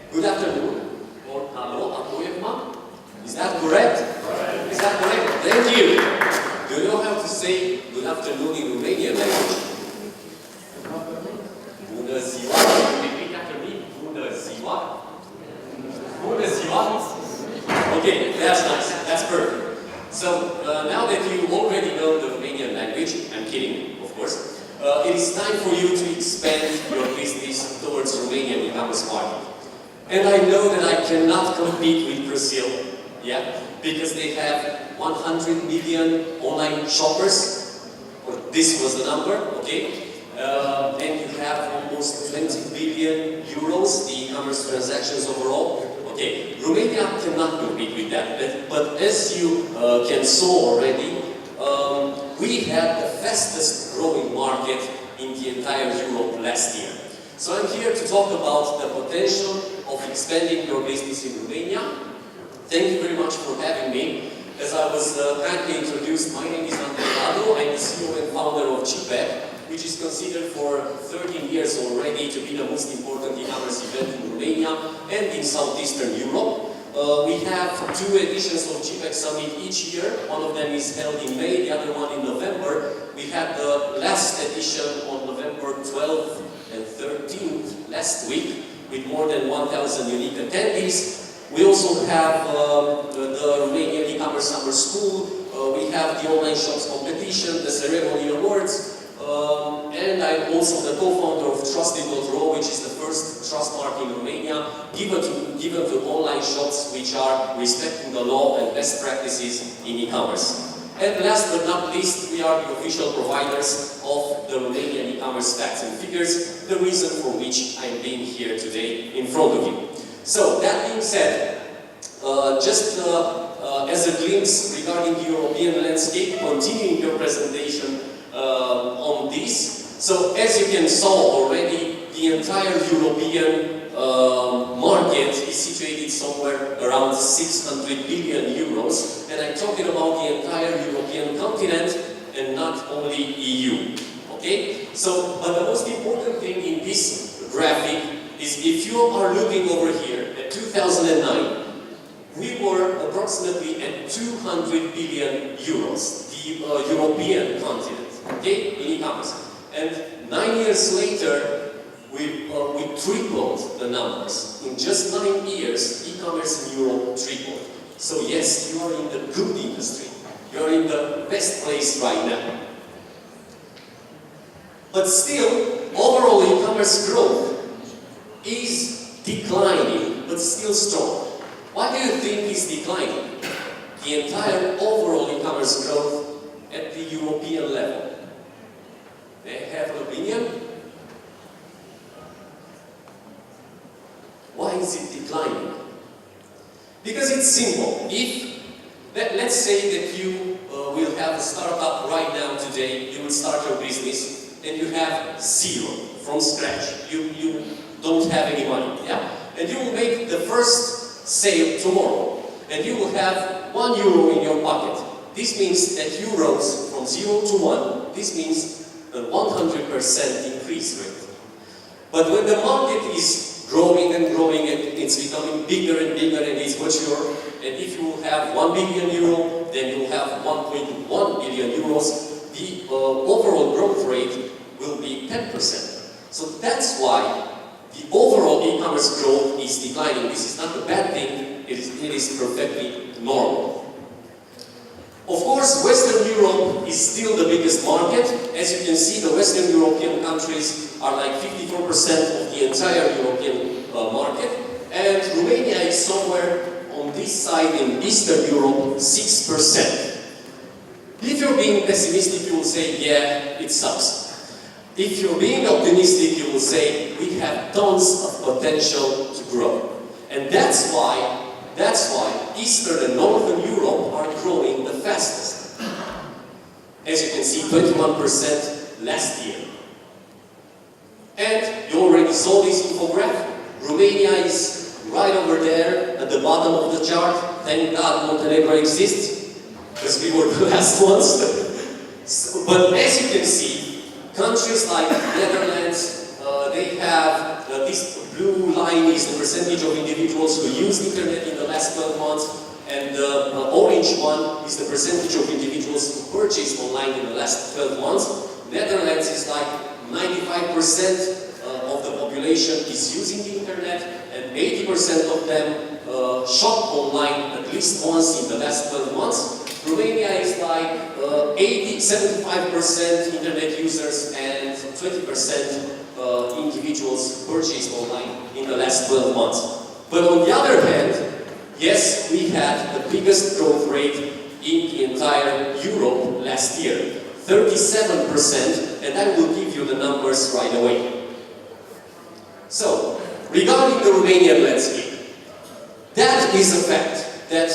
Good afternoon, or hello, Antoyevma. Is that correct? Is that correct? Thank you. Do you know how to say good afternoon in Romanian language? Bună ziua. Repeat after me. Bună ziua. Bună ziua. Okay, that's nice. That's perfect. So, now that you already know the Romanian language, I'm kidding, of course, it is time for you to expand your business towards Romanian e-commerce market. And I know that I cannot compete with Brazil, yeah, because they have 100 million online shoppers, or this was the number, okay, and you have almost 20 billion euros, the e-commerce transactions overall. Okay, Romania cannot compete with that, but as you can saw already, we had the fastest growing market in the entire Europe last year. So I'm here to talk about the potential of expanding your business in Romania. Thank you very much for having me. As I was kindly introduced, my name is Andrei Radu. I'm the CEO and founder of GPeC, which is considered for 13 years already to be the most important e-commerce event in Romania and in Southeastern Europe. We have 2 editions of GPeC Summit each year. One of them is held in May, the other one in November. We had the last edition on November 12th and 13th last week with more than 1,000 unique attendees. We also have the Romanian e-commerce summer school. We have the online shops competition, the ceremony awards, and I'm also the co-founder of TRUSTED.ro, which is the first trust mark in Romania given to online shops which are respecting the law and best practices in e-commerce. And last but not least, we are the official providers of the Romanian e-commerce facts and figures, the reason for which I'm being here today in front of you. So, that being said, just as a glimpse regarding the European landscape, continuing your presentation on this. So, as you can saw already, the entire European market is situated somewhere around 600 billion euros, and I'm talking about the entire European continent and not only EU. Okay? So, but the most important thing in this graphic is if you are looking over here at 2009, we were approximately at 200 billion euros, the European continent, okay, in e-commerce. And 9 years later, we tripled the numbers. In just 9 years, e-commerce in Europe tripled. So yes, you are in the good industry. You are in the best place right now. But still, overall e-commerce growth is declining, but still strong. Why do you think is declining? The entire overall e-commerce growth at the European level. They have an opinion? Why is it declining? Because it's simple. If, let's say that you will have a startup right now today, you will start your business and you have zero from scratch. You don't have any money, yeah? And you will make the first sale tomorrow and you will have €1 in your pocket. This means that euros from 0 to 1, this means a 100% increase rate. But when the market is growing and growing and it's becoming bigger and bigger and it's mature, and if you will have €1 billion, then you will have 1.1 billion euros, the overall growth rate will be 10%. So that's why the overall e-commerce growth is declining. This is not a bad thing, it is perfectly normal. Of course, Western Europe is still the biggest market. As you can see, the Western European countries are like 54% of the entire European market, and Romania is somewhere on this side in Eastern Europe, 6%. If you're being pessimistic, you will say, yeah, it sucks. If you're being optimistic, you will say, we have tons of potential to grow. And that's why Eastern and Northern Europe are growing the fastest. As you can see, 21% last year. And you already saw this infographic. Romania is right over there at the bottom of the chart. Thank God Montenegro exists, because we were the last ones. But as you can see, countries like Netherlands, they have this blue line is the percentage of individuals who use internet in the last 12 months, and the orange one is the percentage of individuals who purchased online in the last 12 months. Netherlands is like 95% of the population is using the internet, and 80% of them shop online at least once in the last 12 months. Romania is like 75% internet users and 20% individuals purchased online in the last 12 months. But on the other hand, yes, we had the biggest growth rate in the entire Europe last year, 37%, and I will give you the numbers right away. So, regarding the Romanian landscape, that is a fact that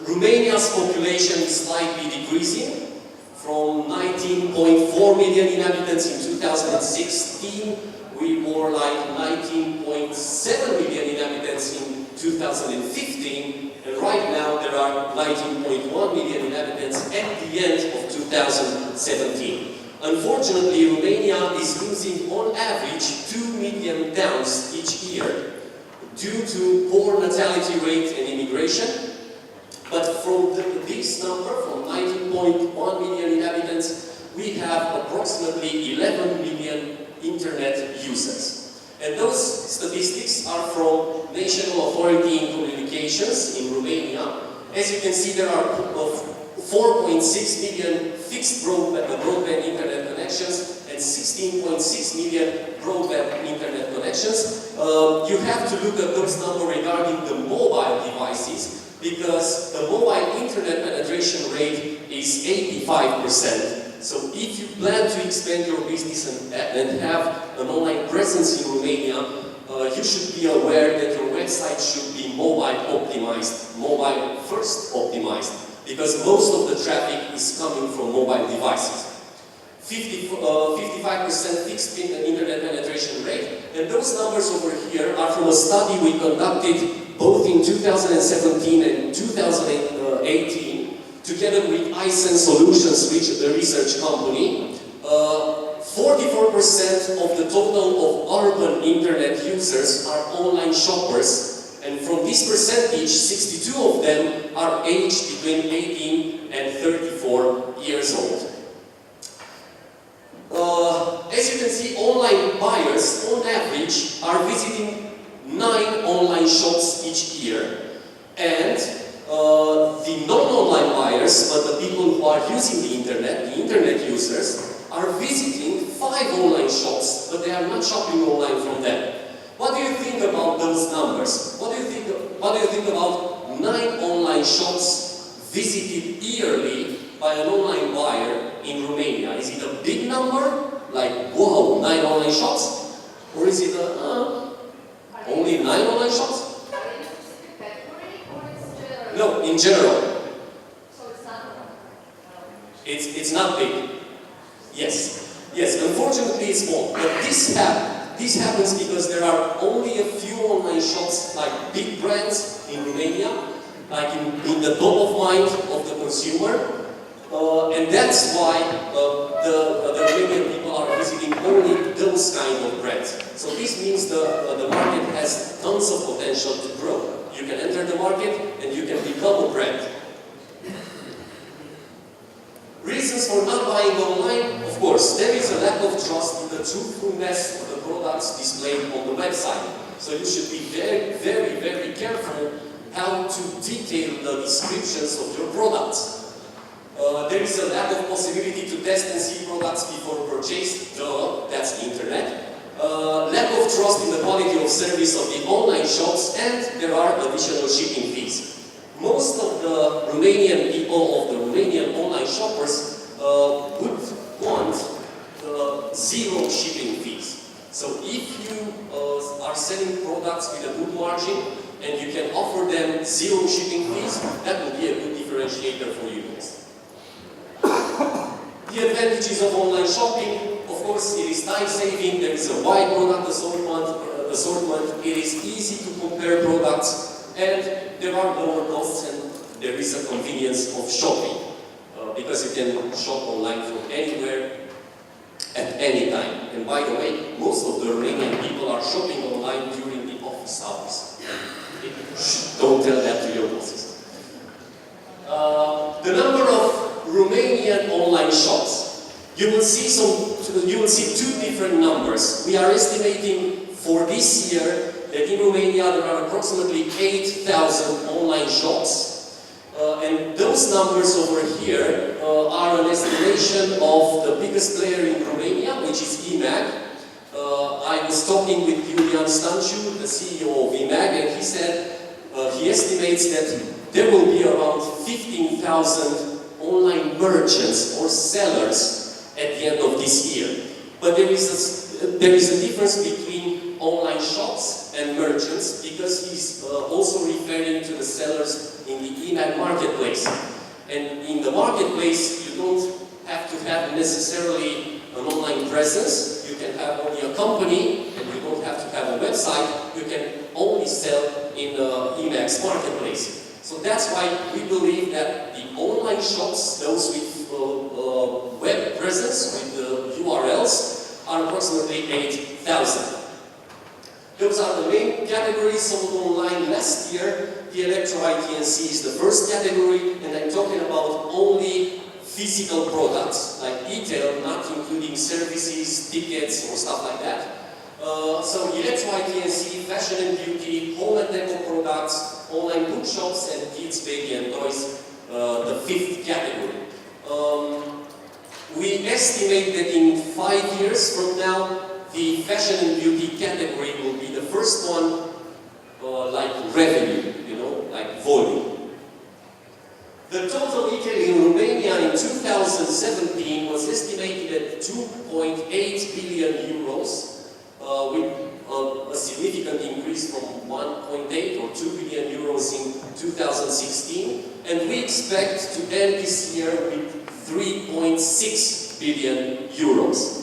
Romania's population is slightly decreasing from 19.4 million inhabitants in 2016. We were like 19.7 million inhabitants in 2015, and right now there are 19.1 million inhabitants at the end of 2017. Unfortunately, Romania is losing on average 2 million towns each year due to poor natality rate and immigration. But from this number, from 19.1 million inhabitants, we have approximately 11 million internet users. And those statistics are from National Authority in Communications in Romania. As you can see, there are 4.6 million fixed broadband internet connections and 16.6 million broadband internet connections. You have to look at those numbers regarding the mobile devices, because the mobile internet penetration rate is 85%. So if you plan to expand your business and have an online presence in Romania, you should be aware that your website should be mobile optimized, mobile first optimized, because most of the traffic is coming from mobile devices. 55% fixed internet penetration rate, and those numbers over here are from a study we conducted both in 2017 and 2018, together with iSense Solutions, which is a research company. 44% of the total of urban internet users are online shoppers, and from this percentage, 62 of them are aged between 18 and 34 years old. As you can see, online buyers, on average, are visiting 9 online shops each year, and the non-online buyers, but the people who are using the internet users, are visiting 5 online shops, but they are not shopping online from them. What do you think about those numbers? What do you think about 9 online shops visited yearly by an online buyer in Romania? Is it a big number? Like, wow, 9 online shops? Or is it only 9 online shops? No, in general. So it's not? It's not big. Yes. Yes, unfortunately it's small. But this happens because there are only a few online shops, like big brands in Romania, like in the top of mind of the consumer. And that's why the Romanian people are visiting only those kind of brands. So this means the market has tons of potential to grow. You can enter the market and you can become a brand. Reasons for not buying online? Of course, there is a lack of trust in the truthfulness of the products displayed on the website. So you should be very, very, very careful how to detail the descriptions of your products. There is a lack of possibility to test and see products before purchase. That's the internet. Lack of trust in the quality of service of the online shops, and there are additional shipping fees. Most of the Romanian people, of the Romanian online shoppers, would want zero shipping fees. So if you are selling products with a good margin and you can offer them zero shipping fees, that will be a good differentiator for you guys. The advantages of online shopping, of course, it is time-saving, there is a wide product assortment, it is easy to compare products, and there are lower costs, and there is a convenience of shopping, because you can shop online from anywhere. at any time. And by the way, most of the Romanian people are shopping online during the office hours. Don't tell that to your bosses. The number of Romanian online shops. You will see two different numbers. We are estimating for this year that in Romania there are approximately 8,000 online shops. And those numbers over here are an estimation of the biggest player in Romania, which is eMAG. I was talking with Iulian Stanciu, the CEO of eMAG, and he said he estimates that there will be around 15,000 online merchants or sellers at the end of this year. But there is a difference between online shops and merchants, because he's also referring to the sellers in the eMAG marketplace. And in the marketplace, you don't have to have necessarily an online presence. You can have only a company, and you don't have to have a website. You can only sell in eMAG's marketplace. So that's why we believe that the online shops, those with web presence, with URLs, are approximately 8,000. Those are the main categories sold online last year. The Electro ITNC is the first category, and I'm talking about only physical products, like retail, not including services, tickets, or stuff like that. So Electro ITNC, fashion and beauty, home and deco products, online bookshops, and kids, baby and toys, the fifth category. We estimate that in 5 years from now, the fashion and beauty category will be the first one, like revenue, like volume. The total retail in Romania in 2017 was estimated at 2.8 billion euros, with a significant increase from 1.8 or 2 billion euros in 2016, and we expect to end this year with 3.6 billion euros.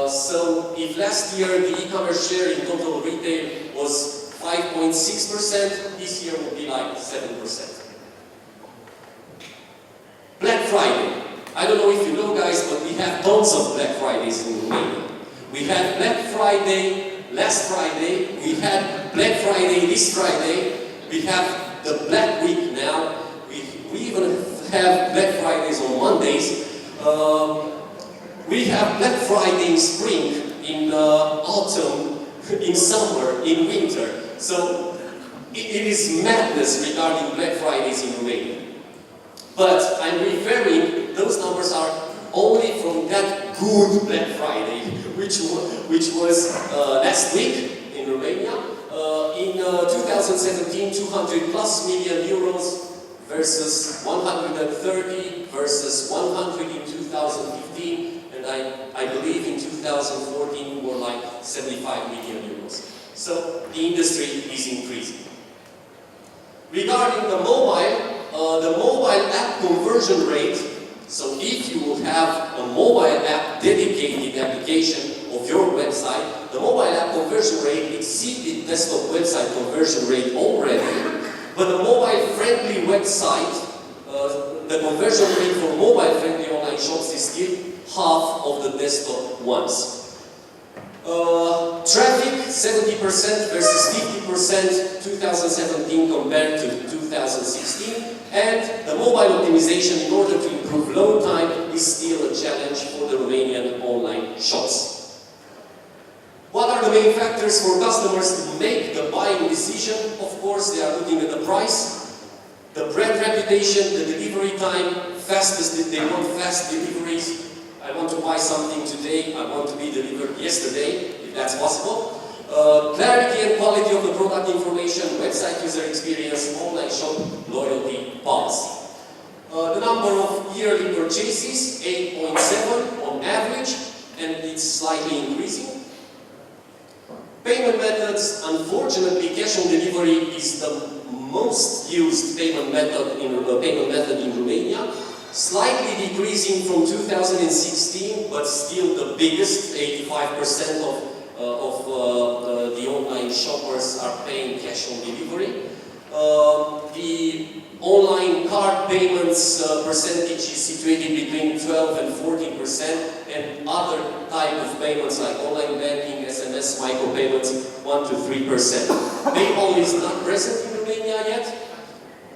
So if last year the e-commerce share in total retail was 5.6%, this year will be like 7%. Black Friday. I don't know if you know, guys, but we have tons of Black Fridays in Romania. We had Black Friday last Friday, we had Black Friday this Friday, we have the Black Week now, we even have Black Fridays on Mondays. We have Black Friday in spring, in autumn, in summer, in winter. So it is madness regarding Black Fridays in Romania. But I'm referring, those numbers are only from that good Black Friday, which was last week in Romania. In 2017, 200 plus million euros versus 130 versus 100 in 2015. And I believe in 2014 were like 75 million euros. So the industry is increasing. Regarding the mobile app conversion rate, so if you will have a mobile app dedicated application of your website, the mobile app conversion rate exceeded desktop website conversion rate already, but the mobile-friendly website, the conversion rate for mobile-friendly online shops is still half of the desktop ones. Traffic, 70% versus 50% 2017 compared to 2016, and the mobile optimization in order to improve load time is still a challenge for the Romanian online shops. What are the main factors for customers to make the buying decision? Of course, they are looking at the price, the brand reputation, the delivery time, they want fast deliveries. I want to buy something today, I want to be delivered yesterday, if that's possible. Clarity and quality of the product information, website user experience, online shop, loyalty policy. The number of yearly purchases, 8.7 on average, and it's slightly increasing. Payment methods, unfortunately, cash on delivery is the most used payment method in Romania. Slightly decreasing from 2016, but still the biggest, 85% of the online shoppers are paying cash on delivery. The online card payments percentage is situated between 12 and 14%, and other type of payments like online banking, SMS, micropayments, 1 to 3%. PayPal is not present in Romania yet,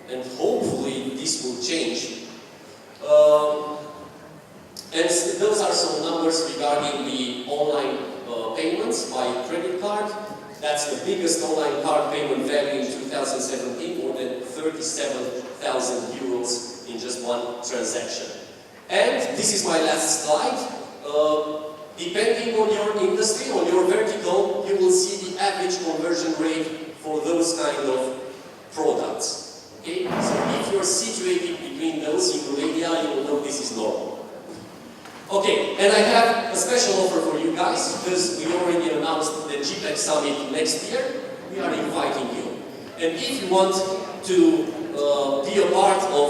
and hopefully this will change. And those are some numbers regarding the online payments by credit card. That's the biggest online card payment value in 2017, more than 37,000 euros in just one transaction. And this is my last slide. Depending on your industry, on your vertical, you will see the average conversion rate for those kind of products. Okay? So if you're situated between those in Romania, you will know this is normal. Okay, and I have a special offer for you guys, because we already announced the GPeC Summit next year. We are inviting you. And if you want to be a part of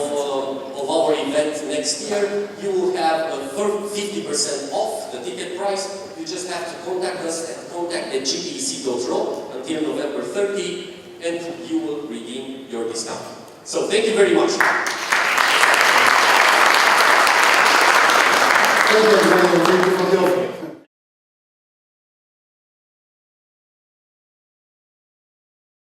our event next year, you will have a 50% off the ticket price. You just have to contact us and contact at GPeC.ro until November 30, and you will redeem your discount. So thank you very much. Thank you very much.